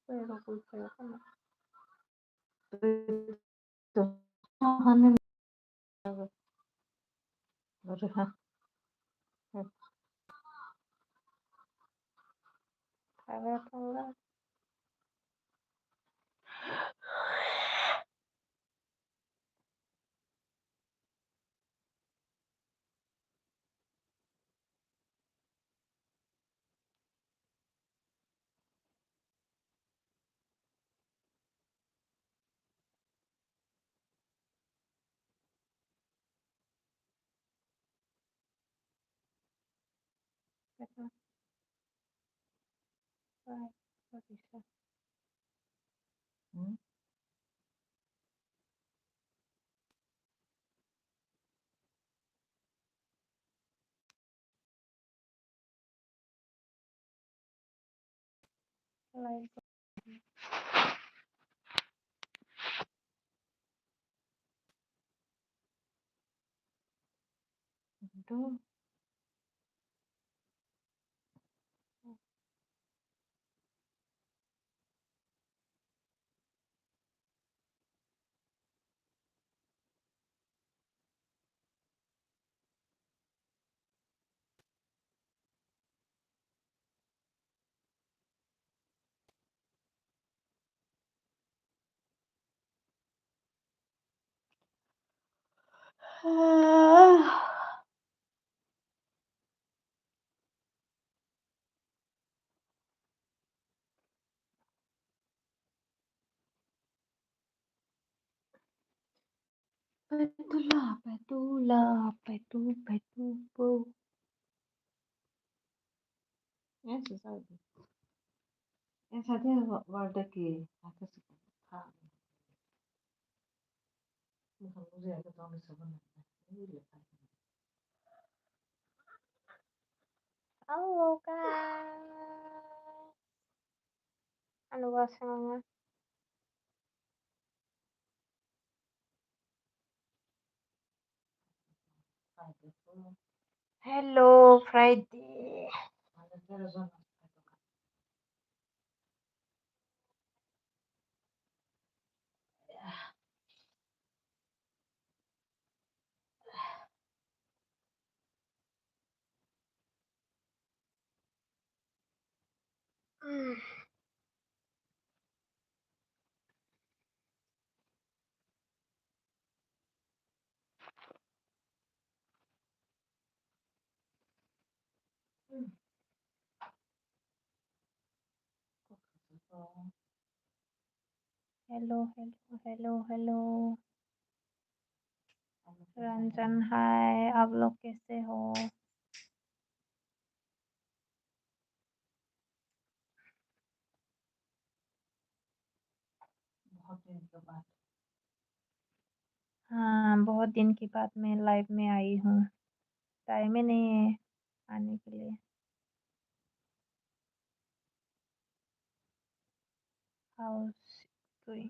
pero कोई खेलता ना तो हमें और हाँ खाना खाऊंगा कैसा क्या कैसा लाइक तो petula petula petu petu pu ya susah itu yang satu wadah ki aku suka bukan mudah aku tahu sebenarnya ini lihat halo guys halo semuanya hello Friday hello hello hello hello Ranjan hi आप लोग कैसे हो बहुत दिन के बाद हाँ बहुत दिन के बाद मैं लाइव में आई हूँ टाइम ही नहीं है आने के लिए house doing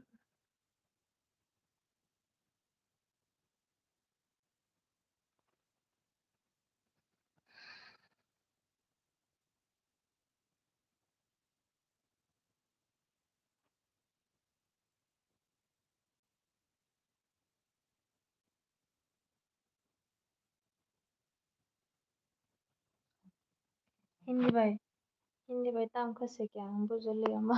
hindi ba tam kasi kya ang buzuli ama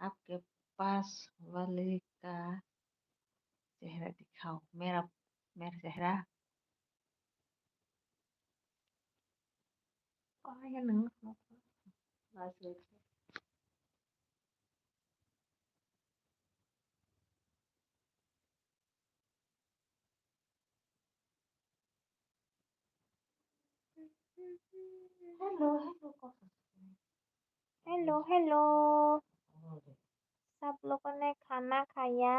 आपके पास वाले का चेहरा दिखाओ मेरा मेरा चेहरा kaya nang last week hello hello hello hello सब लोगों ने खाना खाया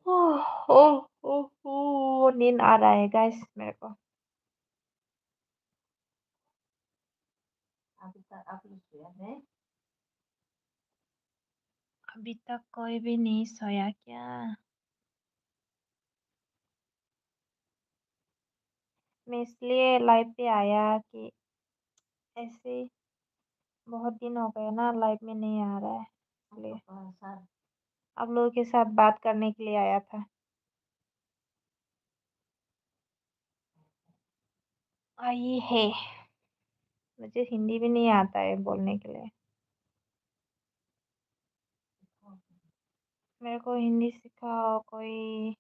ओह ओह ओह ओह, नींद आ रहा है गाइस मेरे को अभी तक आप लोग सोया नहीं? अभी तक कोई भी नहीं सोया क्या? मैं इसलिए लाइव पे आया कि ऐसे बहुत दिन हो गए ना लाइव में नहीं आ रहा है, इसलिए साथ आप लोगों के साथ बात करने के लिए आया था। आई है, मुझे हिंदी भी नहीं आता है बोलने के लिए। मेरे को हिंदी सिखाओ कोई।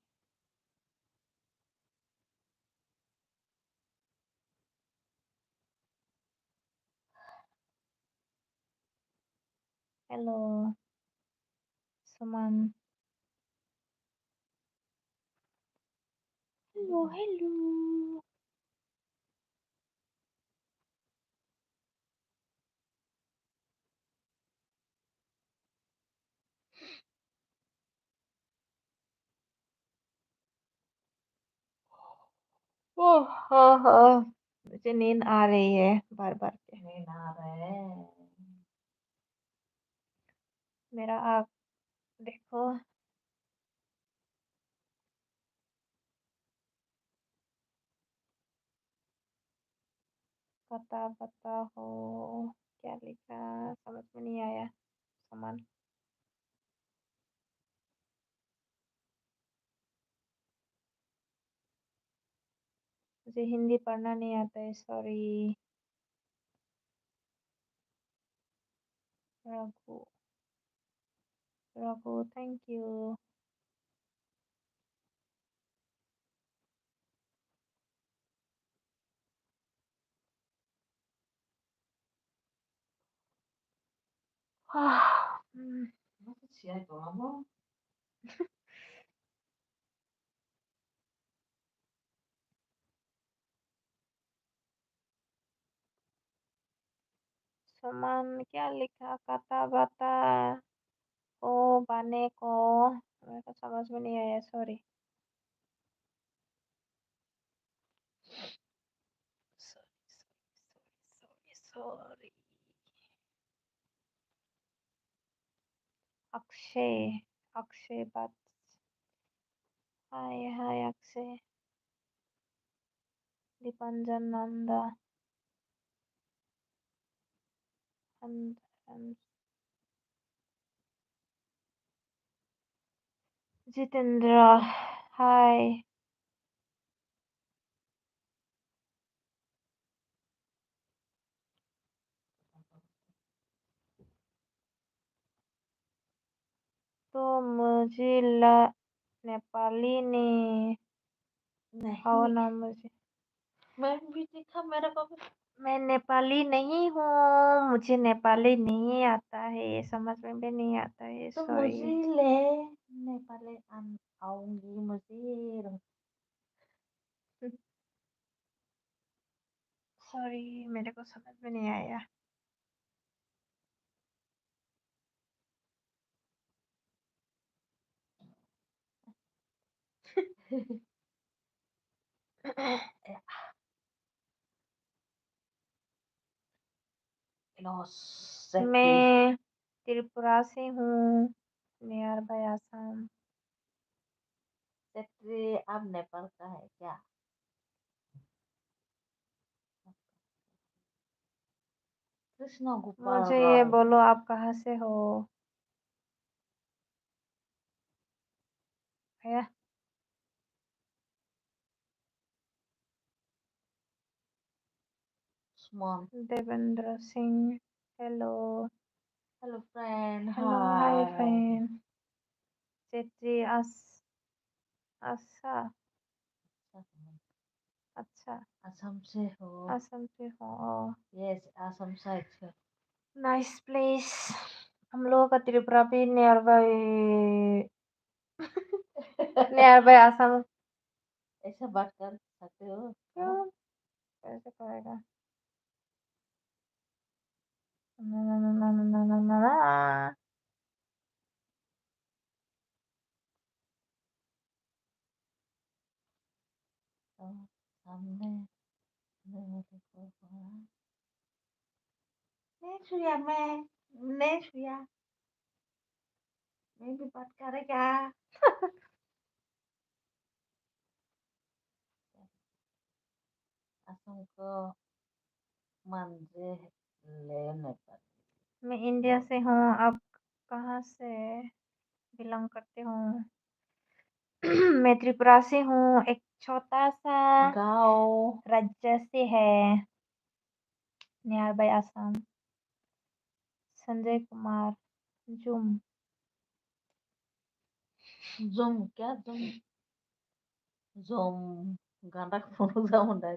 Hello Suman. Hello hello. Oh हाँ हाँ, मुझे नींद आ रही है बार बार के। नींद आ रहा है। मेरा आँख देखो। पता हो क्या लिखा, समझ में नहीं आया सुमन। मुझे हिंदी पढ़ना नहीं आता है, sorry. Raghu, Raghu thank you. Masa siya ito mo? सुमन क्या लिखा, कथा बता को बने को, मेरे को समझ में नहीं आया, सॉरी। सॉरी। अक्षय, अक्षय बात। हाय हाय अक्षय। दीपांजन नंदा। जितेंद्र हाय। तो मुझे नेपाली ने आओ नहीं, ना मुझे। मैं भी देखा मेरा को भी। मैं नेपाली नहीं हूँ, मुझे नेपाली नहीं आता है, समझ में भी नहीं आता है, तो सॉरी। मुझे ले नेपाली आऊंगी मुझे। सॉरी मेरे को समझ में नहीं आया। मैं त्रिपुरा से हूँ, नियर बाय आसाम। आप नेपाल का है क्या? कृष्ण गोपाल मुझे ये राय। बोलो आप कहाँ से हो? भैया Small. Devendra Singh, hello. Hello friend. Hello hi Hi. Friend. Chetri Asha, अच्छा। असम से हो? असम से हो? Yes, असम साइड से। Nice place. हम लोगों का त्रिपुरा भी nearby, nearby Assam. ऐसा बात कर सकते हो? क्यों कैसे करेगा? ना ना ना ना ना ना ना ना। तो सामने मेरे को बोला, नहीं छुआ नहीं छुआ मैं भी बात करेगा असम को मंजे लेने पर मैं इंडिया से हूँ। आप कहाँ से बिलोंग करते हो? मैं त्रिपुरा से हूँ। एक छोटा सा गाँव राज्य से है, nearby Assam. Sanjay Kumar zoom. Zoom क्या जुम गाना फोन जामुंडा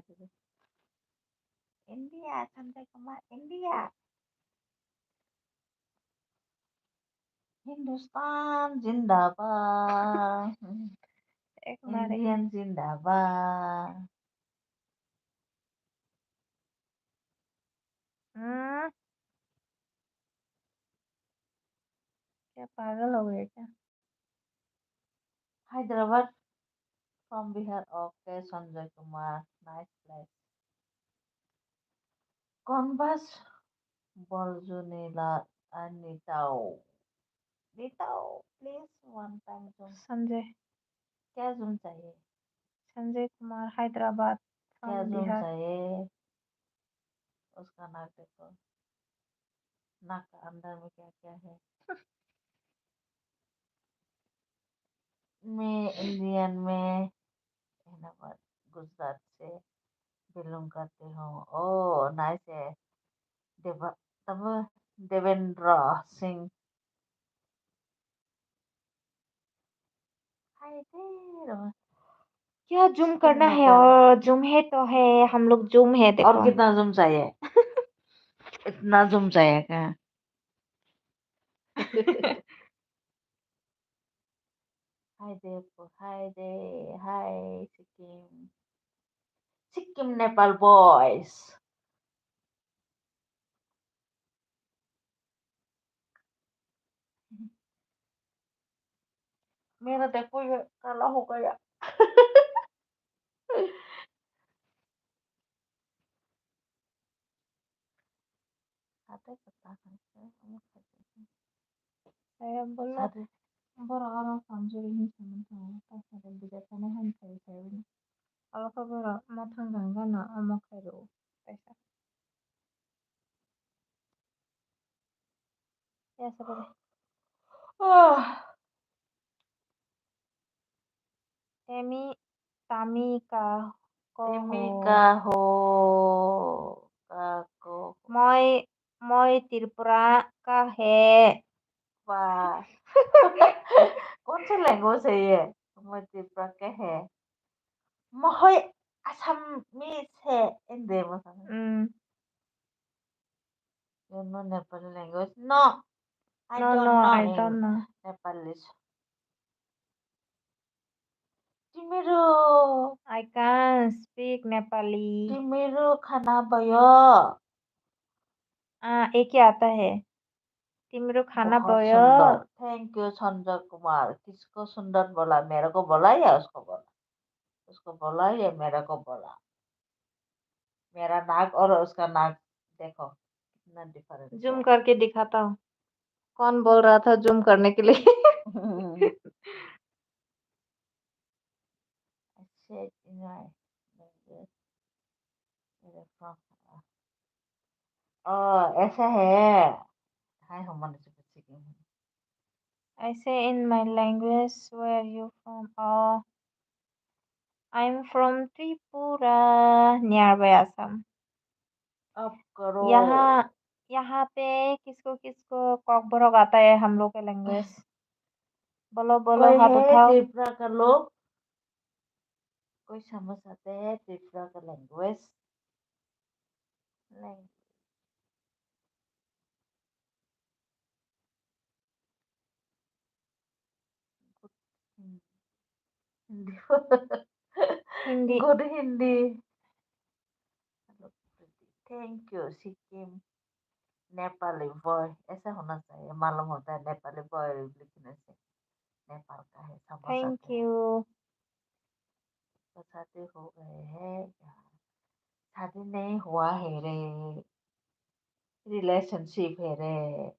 इंडिया संजय कुमार इंडिया हिंदुस्तान जिंदाबाद एक बार इंडियन जिंदाबाद क्या पागल हो गए क्या? Hyderabad from Bihar okay Sanjay Kumar nice place कॉन्बस बलजुनीला निताओ निताओ please one time zoom Sanjay क्या जूम चाहिए संजय कुमार हैदराबाद क्या फ्रॉम जूम बिहार। चाहिए उसका नाक देखो नाक का अंदर में क्या क्या है मैं इंडियन में हैदराबाद गुजरात से बिलोंग करती हूँ ओ नाइस है देव तब देवेंद्र सिंह हाय देर क्या जूम सिक्किम करना है? नेपाल और जूम है तो है, हम लोग जूम है, और देखो। कितना जूम चाहिए इतना जूम चाहिए क्या हाय दे हाय सिक्किम सिक्किम नेपाल बॉयज मेरा देखो ये काला हो गया खाते पता नहीं saya belum सादे orang samsuri sementara pas ada bijaksanaan saya ini kalau kabar mau tangga na mau kero pesa ya seperti ah Temi Tami ka ko Temi ho kaho kako moi moi Tripura का है। वाह कौन सा language है ये मध्य प्रदेश है Mahoy Assamese है Hindi मतलब you know Nepali language no I No, no, don't know I in don't know. Nepalese तिम्रो I can't speak Nepali. तिम्रो खाना भयो एक ही आता है। तिम्रो खाना बहुत भयो? सुंदर थैंक यू संजय कुमार किसको सुंदर बोला मेरे को बोला या उसको बोला या मेरे को बोला मेरा नाक और उसका नाक देखो कितना डिफरेंस जूम है करके दिखाता हूँ। कौन बोल रहा था जूम करने के लिए? I said in my language, from ऐसा है हाय हम मन से सीखेंगे I say in my language, where you from? Oh, I'm from Tripura, nearby Assam. अब करो यहाँ यहाँ पे किसको किसको कॉकबरोक आता है हम लोग के लैंग्वेज? बोलो बोलो, कोई हाथ है उठाओ। त्रिपुरा का लोग कोई समझ आते हैं त्रिपुरा का लैंग्वेज नहीं Hindi Hindi. Good Hindi thank you Sikkim Nepali boy ऐसा होना चाहिए मालूम होता है नेपाली बॉय लिखने से नेपाल का है समझ थैंक आते हैं यू। तो शादी हो गए हैं शादी नहीं हुआ है रे रिलेशनशिप है रे।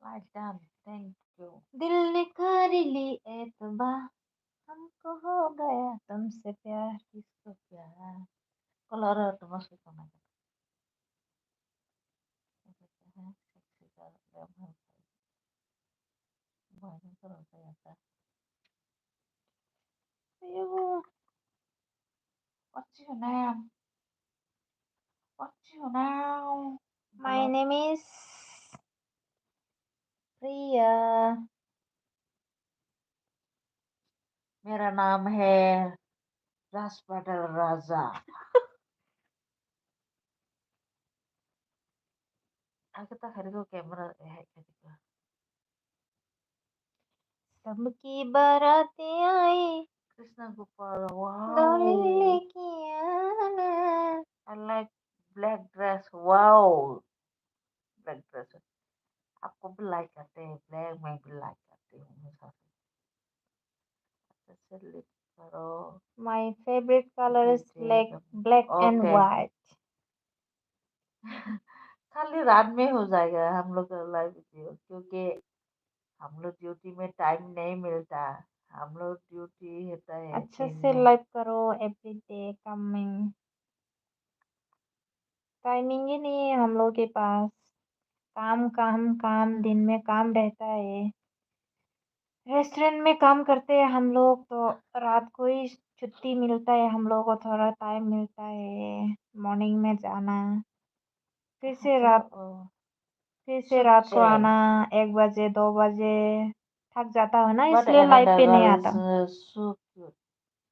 Like done. Thank you. दिल ने कर ली एतबार, हमको हो गया तुमसे प्यार। किसको प्यार कलर तो मस्त करना है सेक्सी का भयंकर होता जाता है। You, What's your name? What's your name? my name is Priya. मेरा नाम है राजपाटल राजा। आगे तक हर को कैमरा है क्या? सबकी बारातें आई, कृष्णा गोपाल वाओ। दौड़े लेके आना। I like black dress wow. Black dress आपको भी लाइक करते हैं ब्लैक मैं भी लाइक करती हूँ हमेशा से। अच्छे से लिप करो। My favorite color is ठीक है black and ओके। white. खाली रात में हो जाएगा हम लोग का लाइव वीडियो क्योंकि हम लोग ड्यूटी में टाइम नहीं मिलता। हम लोग ड्यूटी होता है अच्छे दिन से में। लाइक करो एवरीडे कमिंग। टाइमिंग ही नहीं है हम लोग के पास। काम काम काम, दिन में काम रहता है। रेस्टोरेंट में काम करते हैं हम लोग, तो रात को ही छुट्टी मिलता है हम लोग को, थोड़ा टाइम मिलता है मॉर्निंग में जाना, फिर से रात फिर से रात को आना 1 बजे 2 बजे। थक जाता है ना, But इसलिए लाइव another पे नहीं girl is आता। so cute.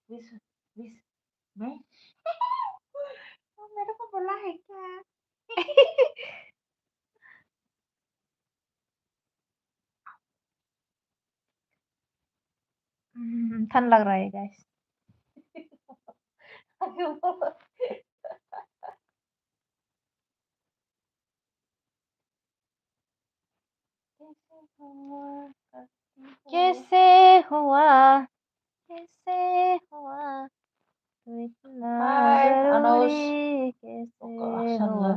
This मैं मेरे को बोला है क्या? ठंड लग रहा है गाइस। कैसे हुआ कैसे हुआ तू इतना Hi, Anush. जरूरी कैसे हुआ।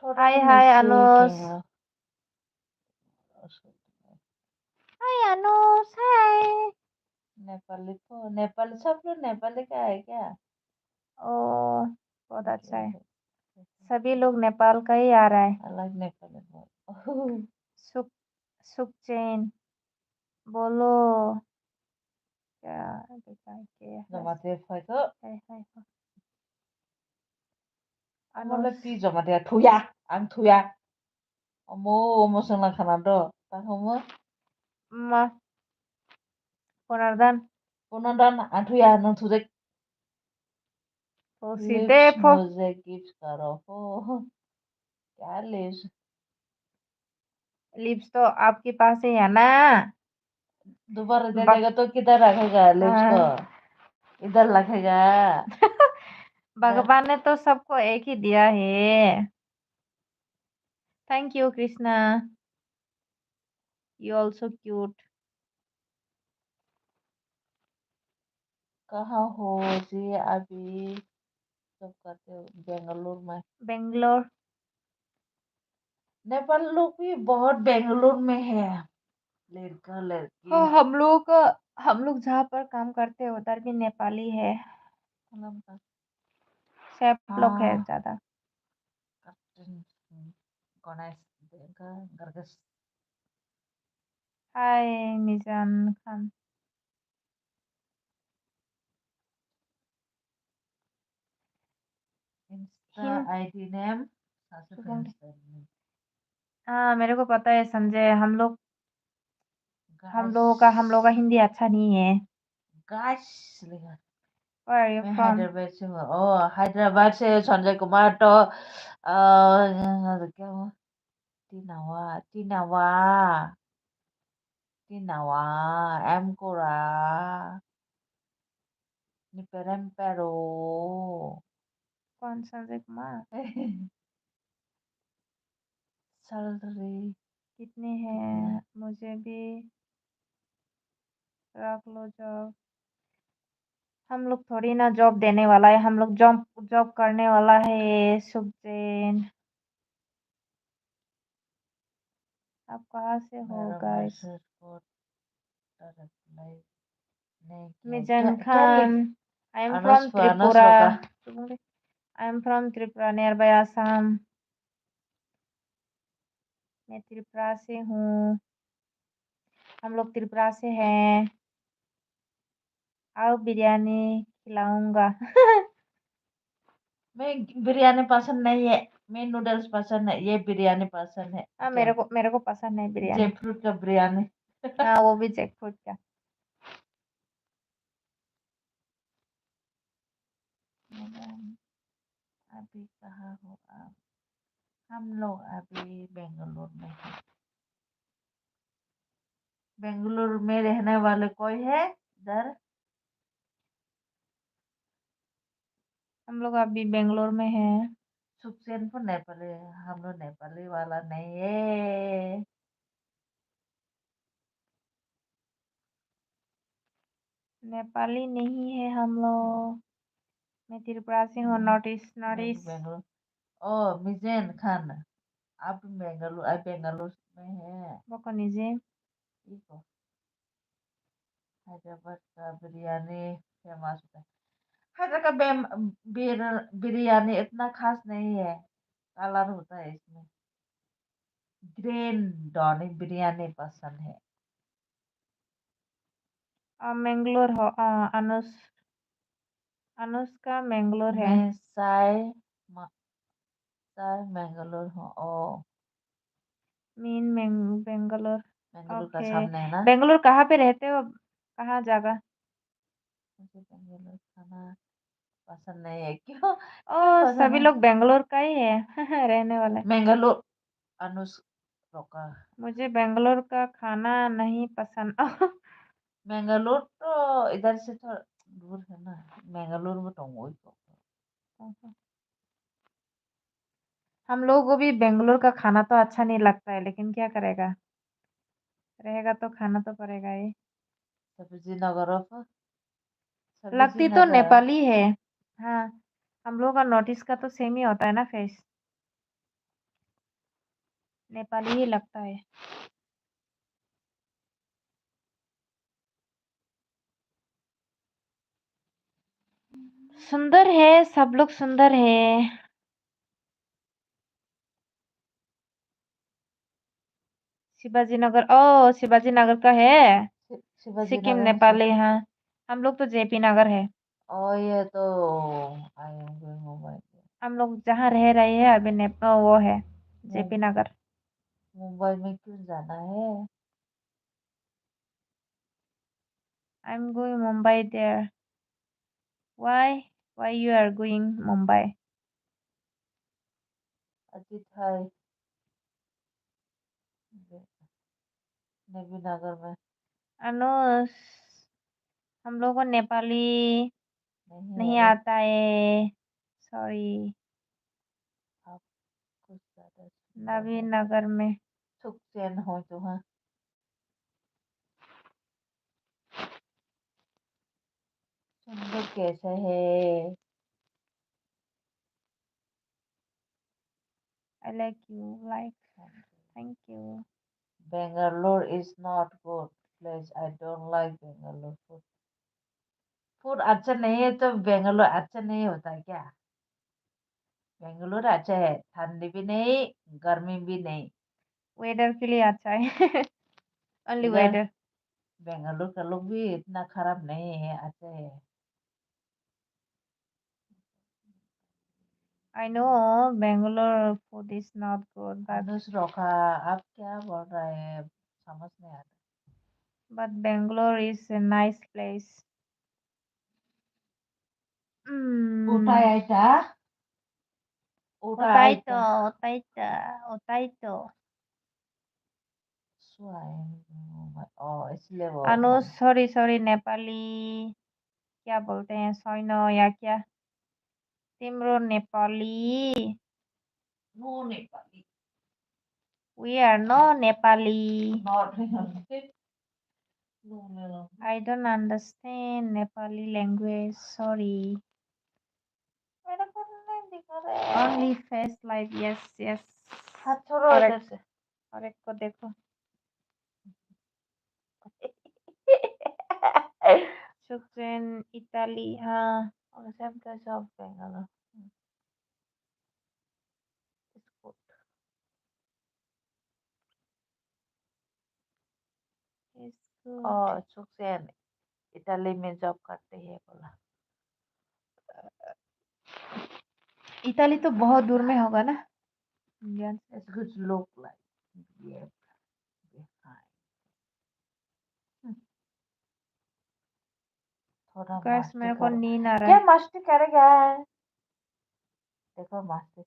थोड़ा हाय हाय नीचे अनुष। कैमरा। हाय अनुष हाय। नेपाली तो नेपाली सब लोग नेपाली का है क्या? ओ बहुत अच्छा है। सभी लोग नेपाल का ही आ रहा है। I like नेपाली बहुत। सुख सुख चैन बोलो क्या दिखाई के जमाते फाइको हाय हाय अमले Anush pi jamatea thuya ang thuya omo omo sangla khana do ta homo ma Ponardan Punadan ang thuya nang thudek Poside lips po मुझे gift करो हो क्या lips लिप्स तो आपके पास ही है ना। दोबारा दे बक देगा तो किधर रखेगा लिप्स को हाँ। इधर रखेगा इधर भगवान ने तो सबको एक ही दिया है। Thank you Krishna, you also cute. कहाँ हो जी अभी सब करते हो बेंगलुरु में बेंगलोर। नेपाल लोग भी बहुत बेंगलुरु में है लड़का लड़की हाँ हम लोग जहाँ पर काम करते हैं उधर भी नेपाली है। मतलब का सब लोग है हाँ ज्यादा। कैप्टन गणेश देगा गरगस हाय मिजान खान। इंस्टा हिंद आईडी नेम सासू फैंस हाँ मेरे को पता है संजय। गाइस हम लोग का हिंदी अच्छा नहीं है। गाइस लिखा Where are you मैं from? हैदराबाद से हूँ ओ हैदराबाद से संजय कुमार तो क्या हुआ टीनावा टीनावा टीनावा एम कोरा निपेरम पेरो कौन संजय कुमार? सैलरी कितने कितनी हैं? मुझे भी रख लो जॉब। हम लोग थोड़ी ना जॉब देने वाला है, हम लोग जॉब जॉब करने वाला है सुखचैन। आप कहाँ से हो मेरा गाइस? मैसेज को रिप्लाई नहीं किया। मिजान क्या खान, लिख आई एम फ्रॉम अनस त्रिपुरा। होगा। I am from Tripura nearby Assam. मैं त्रिपुरा से हूँ, हम लोग त्रिपुरा से हैं। आओ बिरयानी खिलाऊंगा। मैं बिरयानी पसंद नहीं है, मैं नूडल्स पसंद है, ये बिरयानी पसंद है। हाँ, मेरे को पसंद है बिरयानी। जयफ्रूट का बिरयानी। हाँ, वो भी जैकफ्रूट का। मैडम अभी कहाँ हो आप? हम लोग अभी बेंगलुरु में हैं। बेंगलुरु में रहने वाले कोई है इधर? हम लोग अभी बेंगलोर में हैं। सुखचैन को नेपाली, हम लोग नेपाली वाला नहीं है। नेपाली नहीं है हम लोग। मैं त्रिपुरा से हूँ। नॉर्थ ईस्ट नॉर्थ मैं भी ईस्ट। बेंगलुरु। ओ मिजेन खान, आप बेंगलुरु में है। वो कौन है? ठीक हो। हैदराबाद का बिरयानी फेमस होता है। हैदराबाद का बिरयानी इतना खास नहीं है, कलर होता है इसमें। ग्रेन डॉनी बिरयानी पसंद है। मैंगलोर हो। अनुष अनुष्का मैंगलोर है। मैं साय मैंगलोर हूँ। ओ बेंगलोर। बेंगलुरु का ओके। सामने है ना। बेंगलोर कहाँ पे रहते हो? कहाँ जगह? मुझे बेंगलुरु खाना पसंद नहीं है। क्यों क्यों ओ, पसंद सभी है? लोग बेंगलोर का ही है। रहने वाले। बेंगलुरु अनुस रोका। मुझे बेंगलोर का खाना नहीं पसंद। बेंगलुरु तो इधर से थोड़ा दूर है ना। बेंगलुरु में तो वही तो। हम लोगों को भी बेंगलोर का खाना तो अच्छा नहीं लगता है, लेकिन क्या करेगा, रहेगा तो खाना तो पड़ेगा ही। सब्जी नगर सब्जी लगती तो नगर। नेपाली है। हाँ, हम लोग का नॉर्थ ईस्ट का तो सेम ही होता है ना फेस। नेपाली ही लगता है। सुंदर है, सब लोग सुंदर है। शिवाजी नगर, ओ शिवाजी नगर का है। शिवाजी सिक्किम नगर है। नेपाली, हाँ। हम लोग तो जेपी नगर है। और ये तो आई एम गोइंग मुंबई। हम लोग जहाँ रह रहे हैं अभी वो है जेपी नगर। मुंबई में क्यों जाना है? I am going Mumbai there. Why you are going Mumbai? Ajit है नेवी नगर में। अनुष, हम लोग को नेपाली नहीं नहीं अरे, आता है। सॉरी। आप कुछ ज्यादा सुंदर नवीन है। नगर में। सुखचैन हो तो हाँ। सुंदर कैसे है? I like you like. Thank you. Bangalore is not good place, I don't like Bangalore food. Food अच्छा नहीं है तो बेंगलोर अच्छा नहीं होता है क्या? बेंगलोर अच्छा है, ठंडी भी नहीं, गर्मी भी नहीं। वेदर के लिए अच्छा है। ओनली इधर वेदर। बेंगलोर का लोग भी इतना खराब नहीं है, अच्छा है। I know Bangalore food is not good Anuj रोका, आप क्या बोल रहे हैं? समझ नहीं आता। but Bangalore is a nice place. ಊಟ Mm. ಆಯ್ತಾ? ಊಟ Otaito, ಆಯ್ತಾ? otaito, otaito. इसलिए वो अनु, हम सॉरी सॉरी नेपाली क्या बोलते हैं, सोइनो या क्या? तिम्रो Nepali. No Nepali. We are no Nepali. Not okay. No. I don't understand Nepali language. Sorry. मेरा को नहीं दिख रहा है। Only face live. Yes, yes. हाथ छोड़ो Correct. इधर से। और एक को देखो। Sukshen, Italy. हाँ. और सब का सब पेंगल। इसको It's good. और सुक्सेन इटाली में जॉब करते हैं बोला। इताली तो बहुत दूर में होगा ना इंडिया से। It's good look like. Yeah. behind. थोड़ा गैस मस्ती मेरे को करो। नींद आ रहा क्या है। मस्ती करेगा? देखो मस्ती।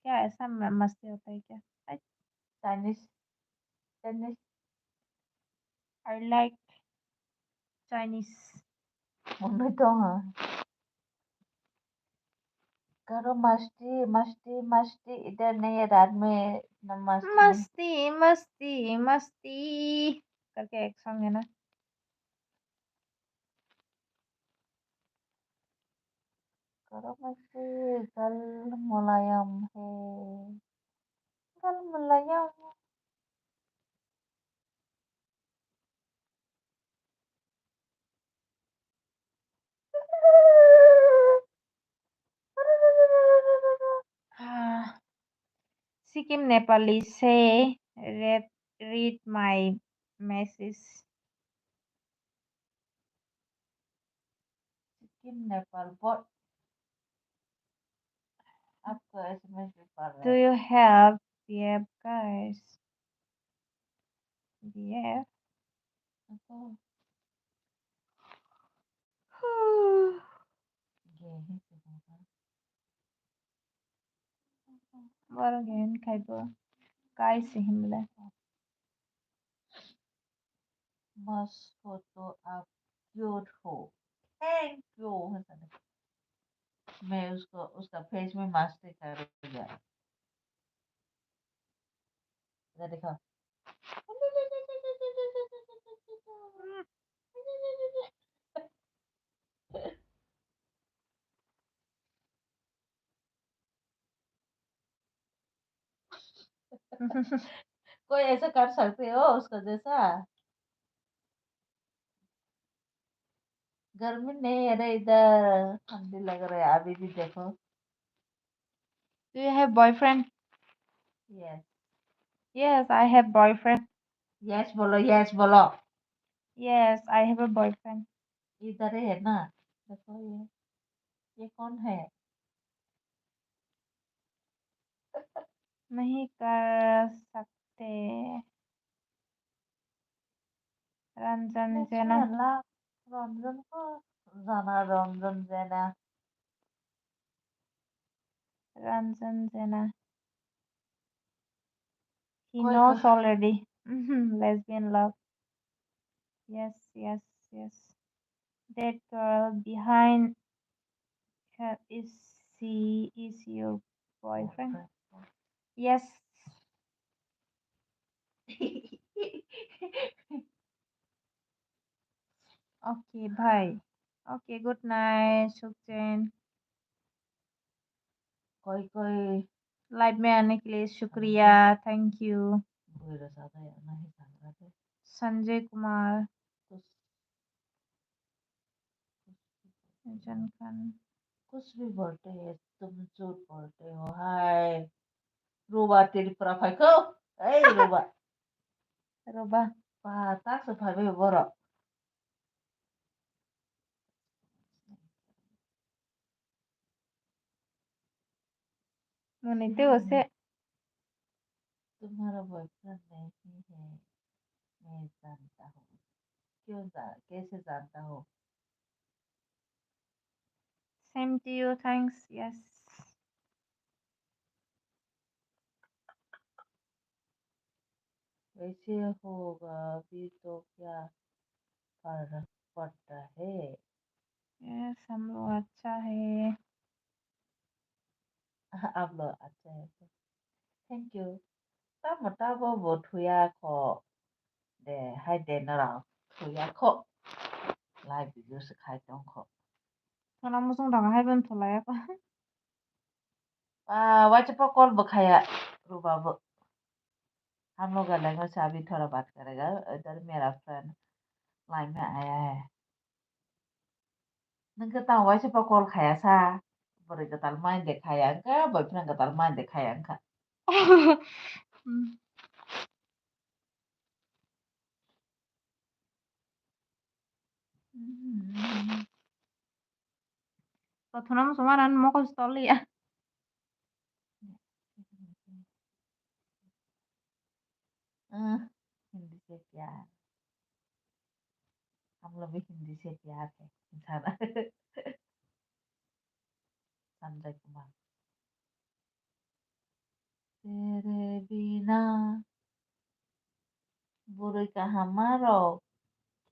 क्या ऐसा मस्ती होता है क्या? Chinese Chinese I like Chinese. Mummy तो हाँ। करो मस्ती मस्ती मस्ती इधर नहीं है रात में न मस्ती नहीं। मस्ती मस्ती मस्ती करके एक सॉन्ग है ना। करो मस्ती गल मुलायम है गल मुलायम। हाँ, Sikkim Nepali say read my message. Sikkim Nepal बहुत आपको एसएमएस भी पढ़ रहे Do हैं। you have BF guys? BF? तो यही से होगा। Var again खाइबो guys हिमले। मस्त हो तो आप क्यूट हो। Thank you. मैं उसको उसका फेस में मस्ती करूँगा। इधर देखो। कोई ऐसा कर सकते हो उसका जैसा? गर्मी नहीं है रे इधर ठंडी लग रहा है अभी भी देखो। Do you have boyfriend? Yes Yes, I have boyfriend. Yes बोलो यस बोलो। Yes, I have a boyfriend. इधर ही है ना। देखो ये कौन है? नहीं कर सकते। रंजन जना। बिस्मिल्लाह। रंजन को जाना रंजन जना। Ranjan Jena. He कोई knows कर already. Lesbian love. Yes, yes, yes. That girl behind her is your boyfriend? Yes. Okay, bye. Okay, good night, Sukhchen. कोई कोई लाइव में आने के लिए शुक्रिया। Thank you. गएर सादा नहीं सांग रहे थे। संजय कुमार कुछ जनखन। कुछ भी बोलते हैं तुम झूठ बोलते हो। हाय रूबा तेरी प्रोफाइल को। ए रूबा रोबा patah sebagai borok। मुनीते उसे तुम्हारा बॉयफ्रेंड नहीं है मैं जानता हूँ। कैसे जानता हो? Same to you thanks yes. वैसे होगा अभी तो क्या फर्क पड़ता है। यस हम लोग अच्छा है। आप लोग अच्छा है थैंक यू ताबो वो थुया को दे हाय दे ना राव थुया को लाइव वीडियो से खाई तुम को Kalau musuh dah hai ben thulai apa. वाचे पर कॉल बखाया रूबा हम लोग अलग में से अभी थोड़ा बात करेगा इधर मेरा फ्रेंड लाइन में आया है नों ताऊ वाचे पर कॉल खाया सा बोरे कताल माइन देखाया का बॉयफ्रेंड कताल माइन देखाया का Pathuna musuh mana mau kau story ya. Hindi से प्यार हम लोग भी हिंदी से प्यार है इंसान संजय कुमार तेरे बिना बुरे का हमारो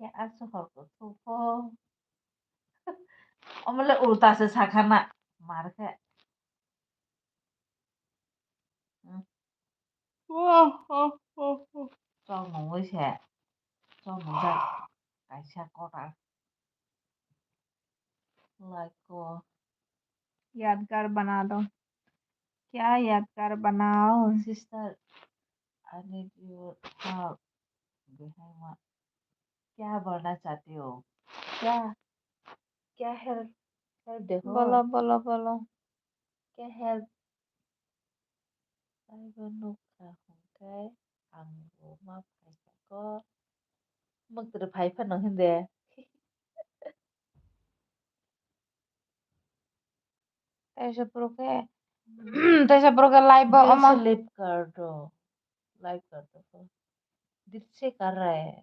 क्या असहर को सुफो ओमले उल्टा से साखाना मार के cho ngủ sẽ cho ngủ dậy cái xe có ra lại cô यादगार बना दो क्या यादगार बनाओ sister I need your help behind what क्या बोलना चाहती हो क्या क्या हेल्प हेल्प देखो बोलो बोलो बोलो क्या help I don't know cái ang ma phải có mức từ phải phần nó hình đề तैसे प्रो के लाइव दिल अमा से लिप कर दो लाइक कर दो दिल से कर रहा है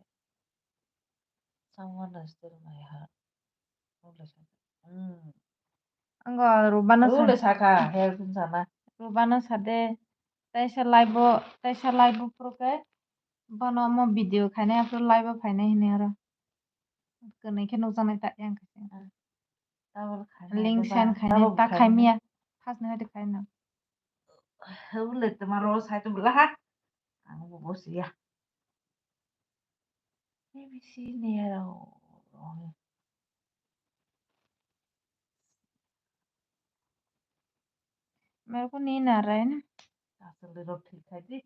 someone is still my heart enggak Udah saka help sana rubana sade तैसे लाइव प्रो के बनो अमा वीडियो खाने आप लाइव फाइने हिने ara कने के नजानाय ta yang kasi double खाना link है send खाने double ta खाना खाइमिया फास ने हते खाइना udah temaro saya tuh belah aku bos ya ini sini ya मेरे को नींद आ रहा है ना asal roti tadi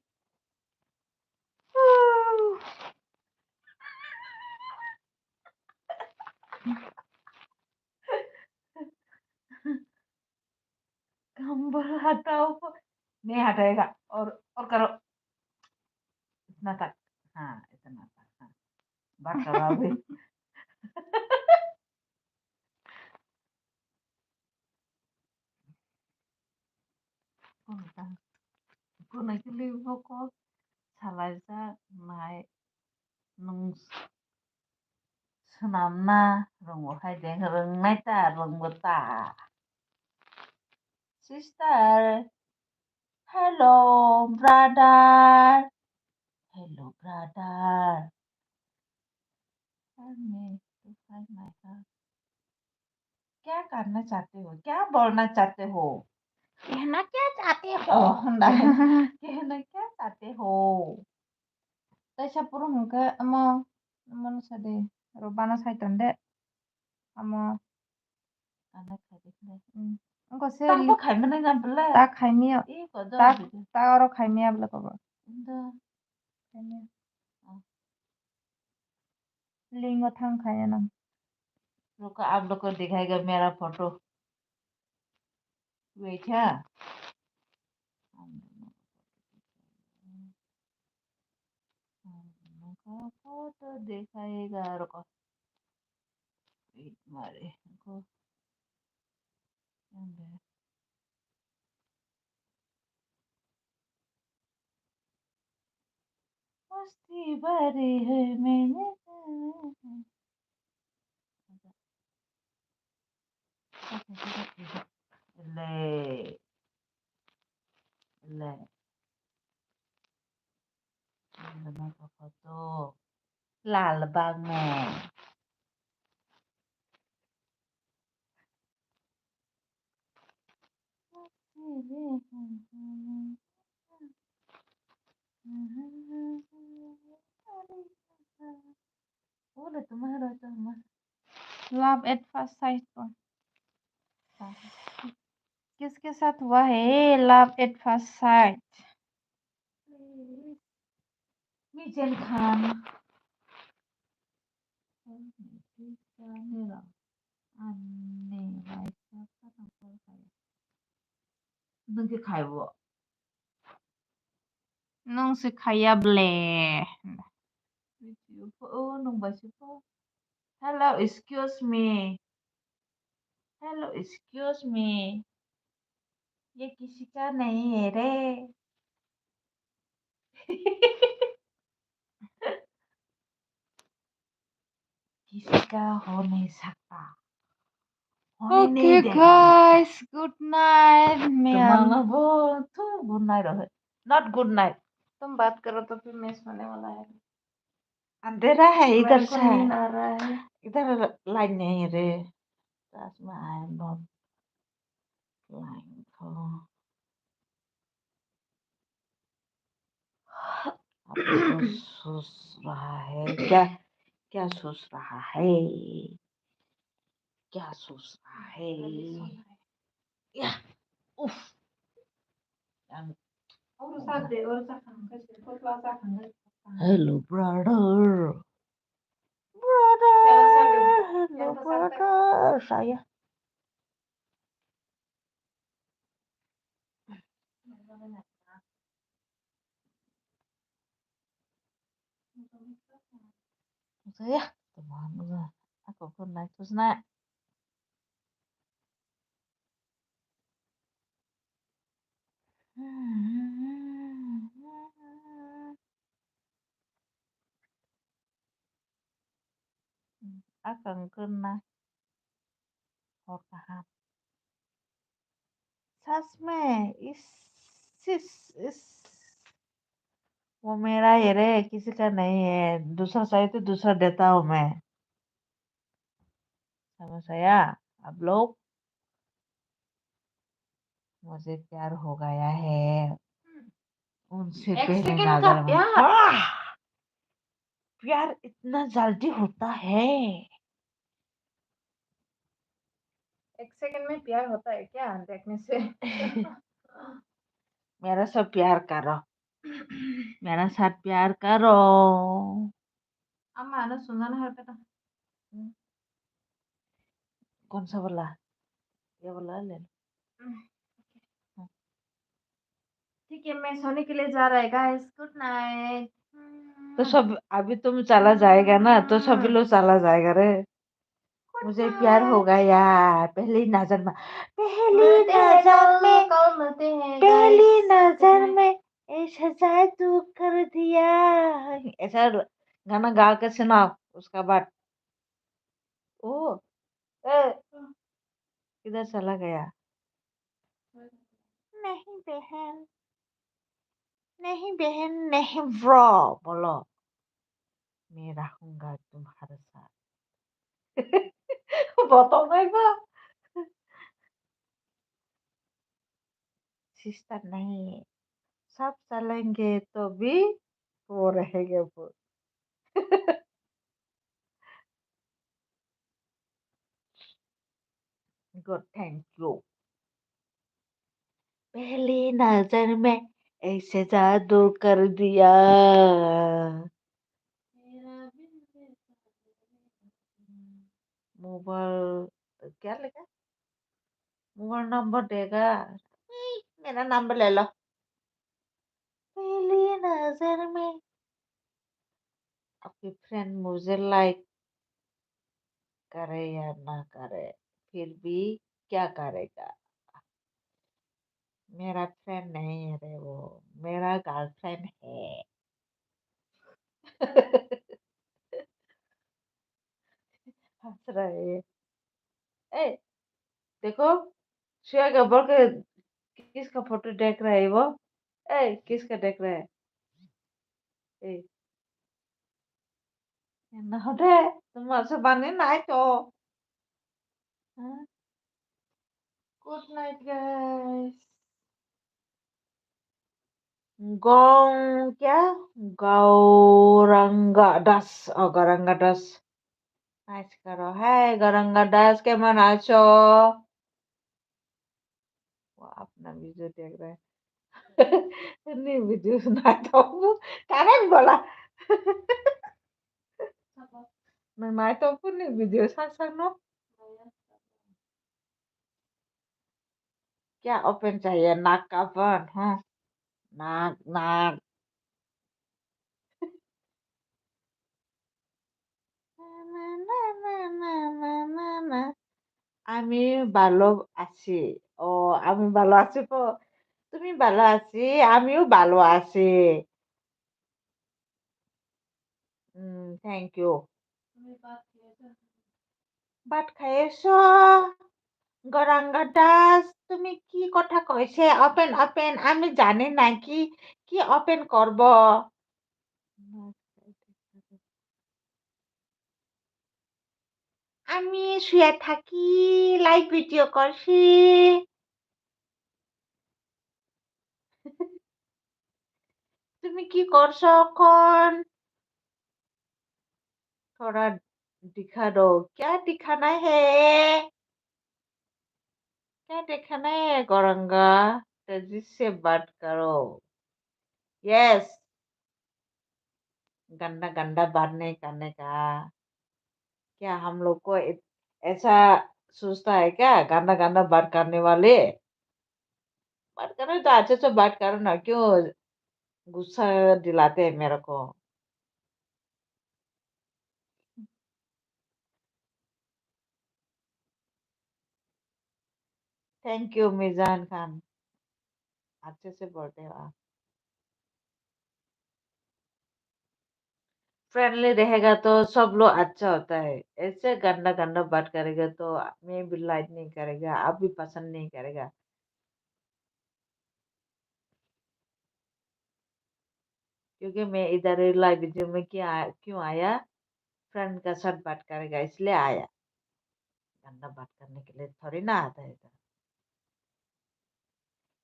gambar atau apa nih ada ya kak or kalau natak nah itu natak nah bakal habis cô này cái lưu vô có xả lại ra lại nung Sunamna rung hai den rung nai ta rung một ta sister hello brother hello brother help me to find my heart क्या करना चाहते हो क्या बोलना चाहते हो कहना क्या चाहते oh हो कहना क्या चाहते हो तैसे प्रो हुनके अमा मन सदे rubana saitande amo anak खाते enggak sih tak apa खाई mana ngambil tak खाइमिया ih kok tak gitu tak oro खाइमिया बोले कब उधर खाइमिया लिंगो थांग खाया ना रुको आप लोग को दिखाएगा मेरा फोटो वेट है फोटो दिखाएगा रुको वेट मारे को मस्ती भरी है मैंने ले ले का फोटो लाल बाग में बोले तुम्हारा तो लव एट फर्स्ट साइट कौन हाँ। किसके साथ हुआ है love at first sight? मीचन Khan nâng cái khai bộ nung si kaya ble. nung bà sư phụ hello excuse me hello excuse me ये किसी का नहीं है रे किसी का हो नहीं सकता होने नहीं Okay देगा guys, good night तुम्हारा मैम। वो तो गुड नाइट है नॉट गुड नाइट तुम बात करो तो फिर मैं सोने वाला है। अंधेरा है इधर मेरे को से नींद आ रहा है। इधर लाइट नहीं है रे that's why I'm not lying अभी तो सोच रहा है क्या क्या सोच रहा है क्या सोच रहा है या उफ hello brother hello brother saya saya teman aku pun naik terus naik akan kena horkahan सच में इस वो मेरा ही रे किसी का नहीं है दूसरा चाहिए तो दूसरा देता हूँ मैं समझ आया अब लोग मुझे प्यार हो गया है उनसे एक पहले सेकंड का नजर में प्यार। प्यार इतना जल्दी होता है एक सेकंड में प्यार होता है क्या देखने से? मेरा सब प्यार करो मेरा साथ प्यार करो अम्मा ना सुना ना हर कथा। कौन सा बोला ये बोला ले लो। ठीक है मैं सोने के लिए जा रहा है गाइस गुड नाइट। तो सब अभी तुम चला जाएगा ना तो सभी लोग चला जाएगा रे मुझे प्यार हो गया पहली नजर में मिलते हैं कल मिलते हैं पहली गाइस। नजर में ऐसा जादू कर दिया ऐसा गाना गा के सुनाओ उसका बाद ओ ए, किधर चला गया नहीं बहन नहीं बहन नहीं ब्रो बोलो मैं रहूंगा तुम्हारे साथ बताओ ना एक बार सिस्टर नहीं सब चलेंगे तो भी वो रहेंगे वो गुड थैंक यू पहली नजर में ऐसे जादू कर दिया मोबाइल क्या लगा मोबाइल नंबर देगा मेरा नंबर ले लो पहली नजर में आपकी फ्रेंड मुझे लाइक करे या ना करे फिर भी क्या करेगा मेरा फ्रेंड नहीं है रे वो मेरा गर्लफ्रेंड है हंस रहे हैं। ए देखो श्रेया गब्बर के किसका फोटो देख रहा है वो ए किसका देख रहा है ए ना रे तुम ऐसे बने ना तो गुड नाइट गाइस क्या गौरंगा दास गौरंगा दास नाइस करो हाय गौरंगा दास केमन आछो वो अपना वीडियो देख रहा है नहीं वीडियो ना तो कारण बोला मैं माय तो पुनी वीडियो सांग सांग नो क्या ओपन चाहिए नाक का अपन हाँ नाक नाक না, না, না, না, না, না, না। আমি ভালো আছি। ও আমি ভালো আছি তো। তুমি ভালো আছি, আমিও ভালো আছি। Thank you. ভাত খাইছো? গরাঙ্গা দাস তুমি কি কথা কইছে ওপেন ওপেন আমি জানি না কি কি ওপেন করব আমি শুয়ে থাকি লাইভ ভিডিও করছি তুমি কি করছো এখন थोड़ा दिखा दो क्या दिखाना है क्या दिखाना है गौरंगा तेजी से बात करो यस गंदा गंदा बात नहीं करने का क्या हम लोग को ऐसा सोचता है क्या गंदा गंदा बात करने वाले बात करो तो अच्छे से बात करो ना क्यों गुस्सा दिलाते हैं मेरे को थैंक यू मिजान खान अच्छे से बोलते हो आप फ्रेंडली रहेगा तो सब लोग अच्छा होता है ऐसे गंदा गंदा बात करेगा तो मैं भी लाइक नहीं करेगा आप भी पसंद नहीं करेगा क्योंकि मैं इधर लाइव वीडियो में क्यों आया फ्रेंड का साथ बात करेगा इसलिए आया गंदा बात करने के लिए थोड़ी ना आता है इधर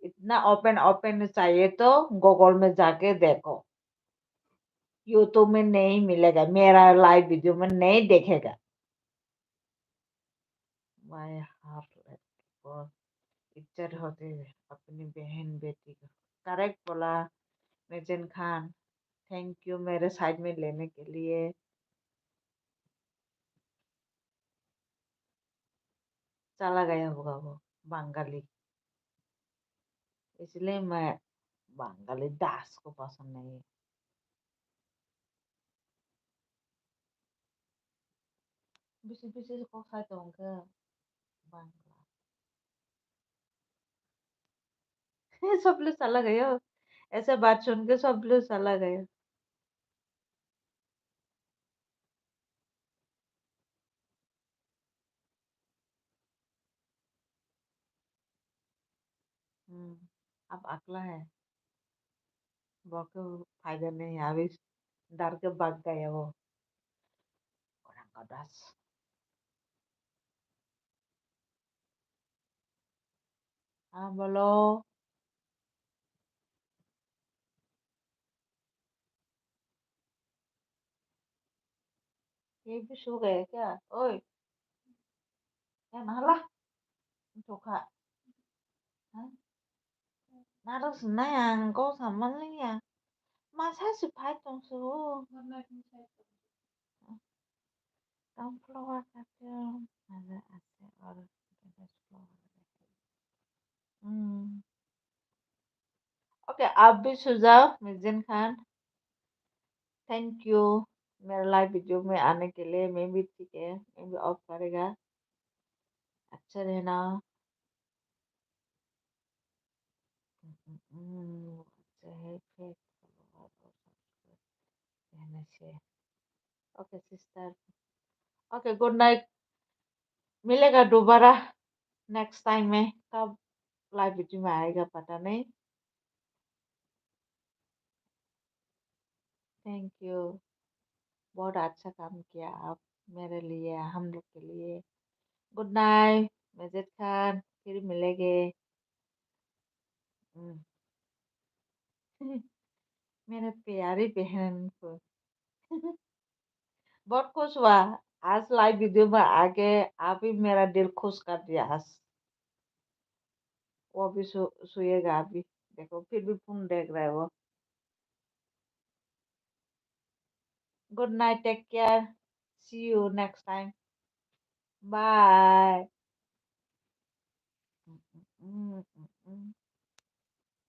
इतना ओपन ओपन चाहिए तो गूगल में जाके देखो यूट्यूब में नहीं मिलेगा मेरा लाइव वीडियो में नहीं देखेगा माय हार्ट बहुत इज्जत होती है अपनी बहन बेटी का करेक्ट बोला मेजन खान थैंक यू मेरे साइड में लेने के लिए चला गया होगा वो बंगाली इसलिए मैं बंगाली दास को पसंद नहीं है बिसी बिसी को खाते होंगे बांग्ला सब लोग चला गया ऐसे बात सुन के सब लोग चला गया अब अकेला है बहुत फायदा नहीं है अभी डर के भाग गया वो orang दास हाँ बोलो ये भी सो गए क्या ओए क्या नाला धोखा हाँ? naros na yang kau sama ya masa sih tong su kamu keluar kacang ada ada orang ada keluar okay आप भी सो जाओ मिर्जिन खान थैंक यू मेरा लाइव वीडियो में आने के लिए मैं भी ठीक है मैं भी ऑफ करेगा अच्छा रहना अच्छा है फिर रहना चाहिए okay sister okay good night मिलेगा दोबारा नेक्स्ट टाइम में कब लाइव वीडियो में आएगा पता नहीं थैंक यू बहुत अच्छा काम किया आप मेरे लिए हम लोग के लिए गुड नाइट मजिद खान फिर मिलेंगे मेरे प्यारी बहन को बहुत खुश हुआ। आज लाइव वीडियो में आके आप ही मेरा दिल खुश कर दिया आज। वो भी सोएगा अभी। देखो फिर भी फोन देख रहा है वो। Good night, take care, see you next time, bye.